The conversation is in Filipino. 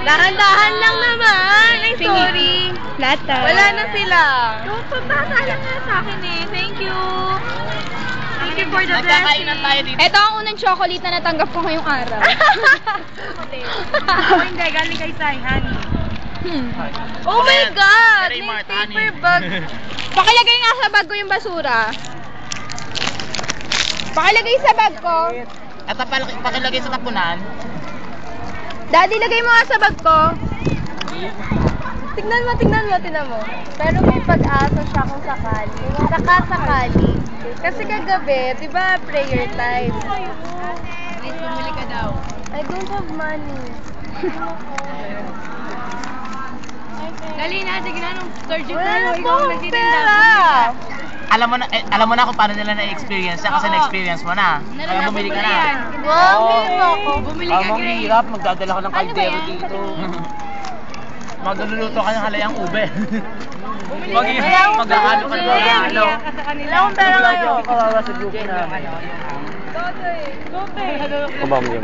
Dahan-dahan lang naman. Ay, sorry. Lata. Wala na sila. Pagpasa lang nga sa akin eh. Thank you. Thank you for the blessing. tayo dito. Ito ang unang chocolate na natanggap ko ngayong araw. Oh, hindi. Galing kay Sai, honey. Oh my Ayan. God! Very May Mart, honey. paper bag. Pakilagay nga sa bag ko yung basura. Pakilagay sa bag ko. At pakilagay sa tapunan. Daddy, lagay mo nga sa bag ko. Tingnan mo. Pero may pag-asa siya kung sakali. Sakali. Kasi kagabi, di ba, prayer time? Please, bumili ka daw. I don't have money. Dali na, sige na, nung surgeon Wala na po akong pera. Alam mo na kung paano nila na-experience yan kasi na-experience mo na. Kaya bumili ka na. Wow, bili mo ako. Bumili ka, Grace. Hirap, magdadala ka ng kaldero Ano ba yan? dito. Magluluto ka ng halayang ube. Maghahalo ka ng halo. Wala akong pera ngayon. Kawawa sa group namin. Totoy. Kumam yun.